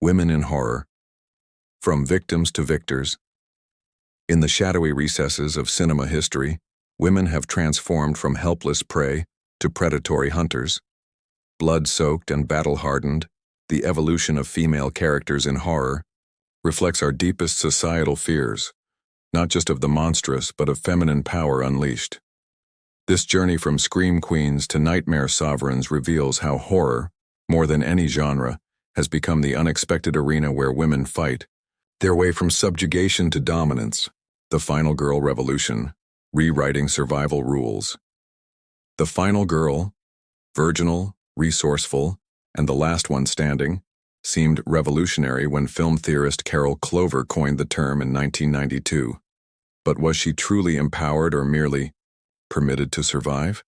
Women in horror. From victims to victors. In the shadowy recesses of cinema history, women have transformed from helpless prey to predatory hunters. Blood-soaked and battle-hardened, the evolution of female characters in horror reflects our deepest societal fears, not just of the monstrous but of feminine power unleashed. This journey from scream queens to nightmare sovereigns reveals how horror, more than any genre, has become the unexpected arena where women fight their way from subjugation to dominance. The Final Girl Revolution, rewriting survival rules. The final girl, virginal, resourceful, and the last one standing, seemed revolutionary when film theorist Carol Clover coined the term in 1992. But was she truly empowered or merely permitted to survive?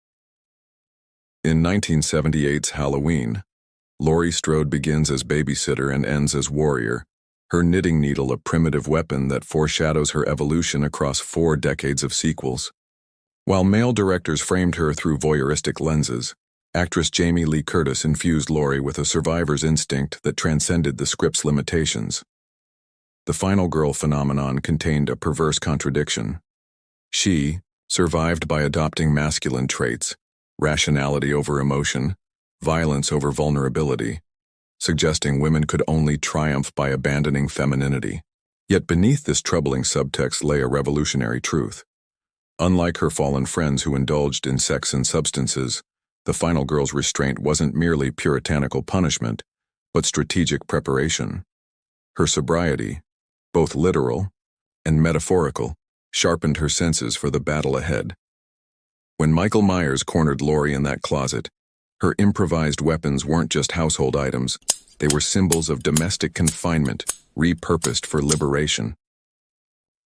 In 1978's Halloween, Laurie Strode begins as babysitter and ends as warrior, her knitting needle a primitive weapon that foreshadows her evolution across 4 decades of sequels. While male directors framed her through voyeuristic lenses, actress Jamie Lee Curtis infused Laurie with a survivor's instinct that transcended the script's limitations. The final girl phenomenon contained a perverse contradiction. She survived by adopting masculine traits, rationality over emotion, violence over vulnerability, suggesting women could only triumph by abandoning femininity. Yet beneath this troubling subtext lay a revolutionary truth. Unlike her fallen friends who indulged in sex and substances, the final girl's restraint wasn't merely puritanical punishment, but strategic preparation. Her sobriety, both literal and metaphorical, sharpened her senses for the battle ahead. When Michael Myers cornered Laurie in that closet, her improvised weapons weren't just household items, they were symbols of domestic confinement, repurposed for liberation.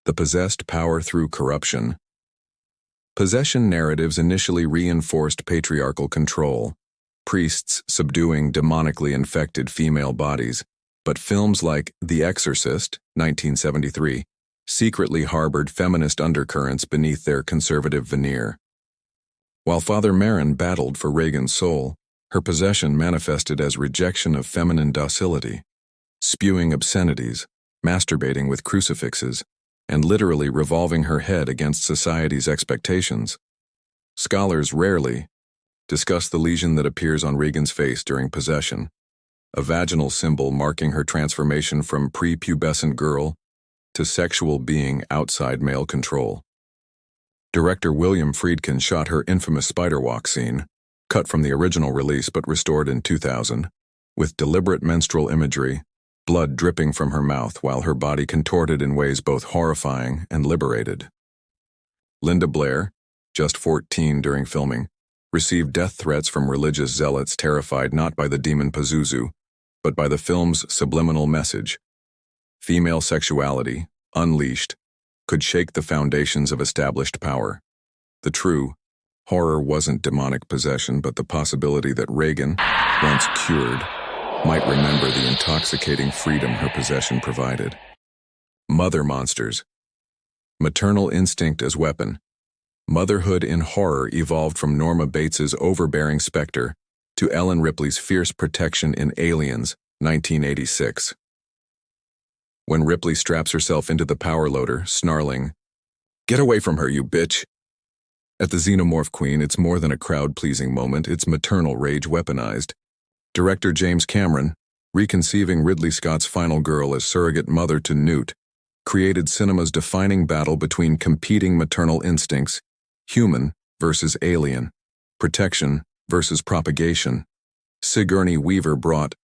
The possessed power through corruption. Possession narratives initially reinforced patriarchal control, priests subduing demonically infected female bodies, but films like The Exorcist, 1973, secretly harbored feminist undercurrents beneath their conservative veneer. While Father Merrin battled for Regan's soul, her possession manifested as rejection of feminine docility, spewing obscenities, masturbating with crucifixes, and literally revolving her head against society's expectations. Scholars rarely discuss the lesion that appears on Regan's face during possession, a vaginal symbol marking her transformation from prepubescent girl to sexual being outside male control. Director William Friedkin shot her infamous spider walk scene, cut from the original release but restored in 2000, with deliberate menstrual imagery, blood dripping from her mouth while her body contorted in ways both horrifying and liberated. Linda Blair, just 14 during filming, received death threats from religious zealots terrified not by the demon Pazuzu, but by the film's subliminal message. Female sexuality, unleashed, could shake the foundations of established power. The true horror wasn't demonic possession, but the possibility that Regan, once cured, might remember the intoxicating freedom her possession provided. Mother monsters. Maternal instinct as weapon. Motherhood in horror evolved from Norma Bates's overbearing specter to Ellen Ripley's fierce protection in Aliens, 1986. When Ripley straps herself into the power loader, snarling, "Get away from her, you bitch!" At the Xenomorph Queen, it's more than a crowd-pleasing moment, it's maternal rage weaponized. Director James Cameron, reconceiving Ridley Scott's Final Girl as surrogate mother to Newt, created cinema's defining battle between competing maternal instincts, human versus alien, protection versus propagation. Sigourney Weaver brought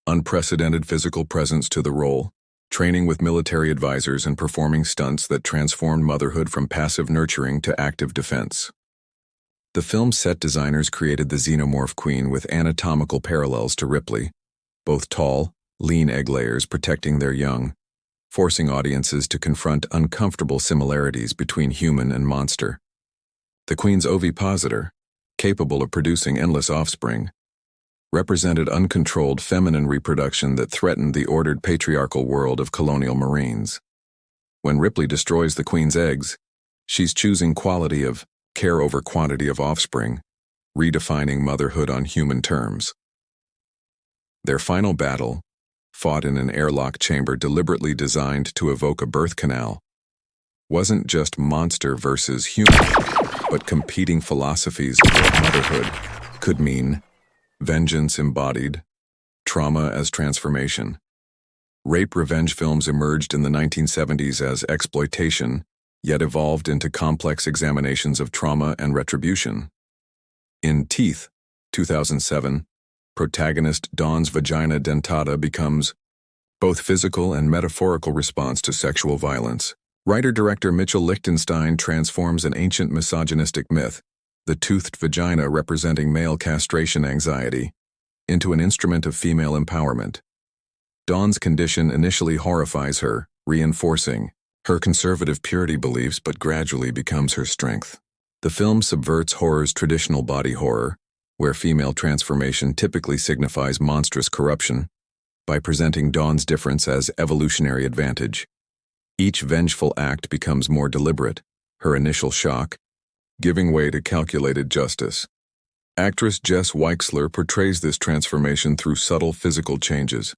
unprecedented physical presence to the role, training with military advisors and performing stunts that transformed motherhood from passive nurturing to active defense. The film's set designers created the Xenomorph Queen with anatomical parallels to Ripley, both tall, lean egg layers protecting their young, forcing audiences to confront uncomfortable similarities between human and monster. The Queen's ovipositor, capable of producing endless offspring, represented uncontrolled feminine reproduction that threatened the ordered patriarchal world of colonial Marines. When Ripley destroys the Queen's eggs, she's choosing quality of care over quantity of offspring, redefining motherhood on human terms. Their final battle, fought in an airlock chamber deliberately designed to evoke a birth canal, wasn't just monster versus human, but competing philosophies of what motherhood could mean: vengeance embodied, trauma as transformation. Rape revenge films emerged in the 1970s as exploitation, yet evolved into complex examinations of trauma and retribution. In Teeth, 2007, protagonist Dawn's vagina dentata becomes both physical and metaphorical response to sexual violence. Writer-director Mitchell Lichtenstein transforms an ancient misogynistic myth, the toothed vagina representing male castration anxiety, into an instrument of female empowerment. Dawn's condition initially horrifies her, reinforcing her conservative purity beliefs, but gradually becomes her strength. The film subverts horror's traditional body horror, where female transformation typically signifies monstrous corruption, by presenting Dawn's difference as evolutionary advantage. Each vengeful act becomes more deliberate, her initial shock giving way to calculated justice. Actress Jess Weixler portrays this transformation through subtle physical changes,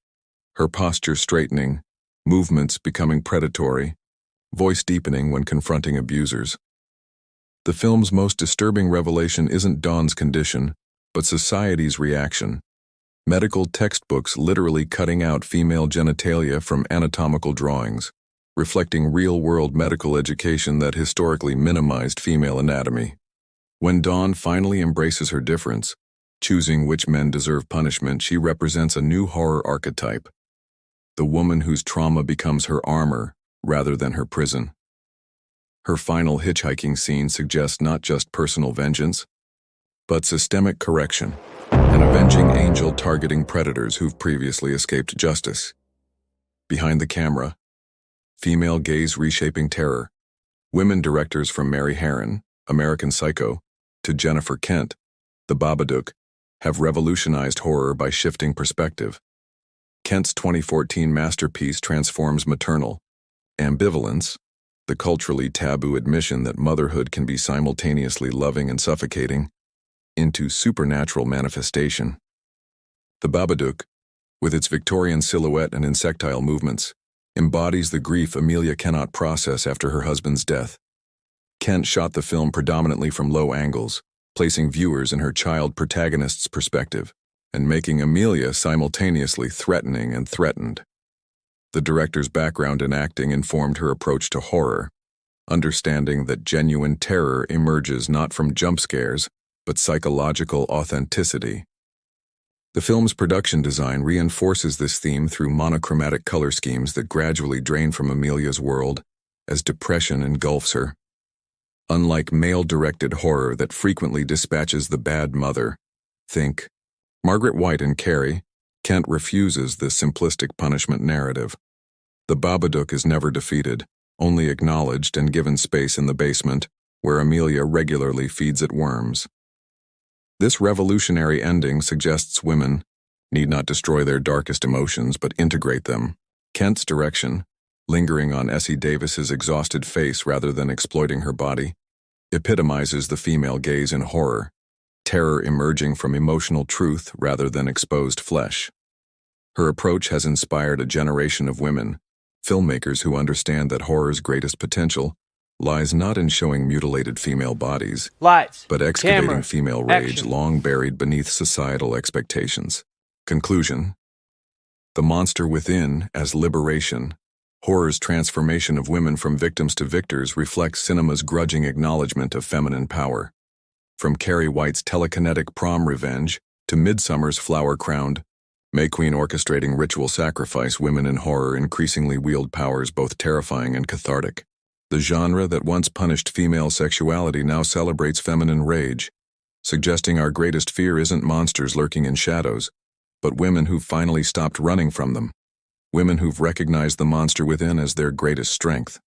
her posture straightening, movements becoming predatory, voice deepening when confronting abusers. The film's most disturbing revelation isn't Dawn's condition, but society's reaction. Medical textbooks literally cutting out female genitalia from anatomical drawings, reflecting real-world medical education that historically minimized female anatomy. When Dawn finally embraces her difference, choosing which men deserve punishment, she represents a new horror archetype: the woman whose trauma becomes her armor rather than her prison. Her final hitchhiking scene suggests not just personal vengeance, but systemic correction, an avenging angel targeting predators who've previously escaped justice. Behind the camera, female gaze reshaping terror. Women directors from Mary Harron, American Psycho, to Jennifer Kent, The Babadook, have revolutionized horror by shifting perspective. Kent's 2014 masterpiece transforms maternal ambivalence, the culturally taboo admission that motherhood can be simultaneously loving and suffocating, into supernatural manifestation. The Babadook, with its Victorian silhouette and insectile movements, embodies the grief Amelia cannot process after her husband's death. Kent shot the film predominantly from low angles, placing viewers in her child protagonist's perspective, and making Amelia simultaneously threatening and threatened. The director's background in acting informed her approach to horror, understanding that genuine terror emerges not from jump scares, but psychological authenticity. The film's production design reinforces this theme through monochromatic color schemes that gradually drain from Amelia's world as depression engulfs her. Unlike male-directed horror that frequently dispatches the bad mother, think Margaret White in Carrie, Kent refuses this simplistic punishment narrative. The Babadook is never defeated, only acknowledged and given space in the basement, where Amelia regularly feeds it worms. This revolutionary ending suggests women need not destroy their darkest emotions but integrate them. Kent's direction, lingering on Essie Davis's exhausted face rather than exploiting her body, epitomizes the female gaze in horror, terror emerging from emotional truth rather than exposed flesh. Her approach has inspired a generation of women, filmmakers who understand that horror's greatest potential lies not in showing mutilated female bodies, Lights, but excavating camera, female rage action. long buried beneath societal expectations. Conclusion: The Monster Within as Liberation. Horror's transformation of women from victims to victors reflects cinema's grudging acknowledgement of feminine power. From Carrie White's telekinetic prom revenge to Midsummer's flower-crowned May Queen orchestrating ritual sacrifice, women in horror increasingly wield powers both terrifying and cathartic. The genre that once punished female sexuality now celebrates feminine rage, suggesting our greatest fear isn't monsters lurking in shadows, but women who've finally stopped running from them. Women who've recognized the monster within as their greatest strength.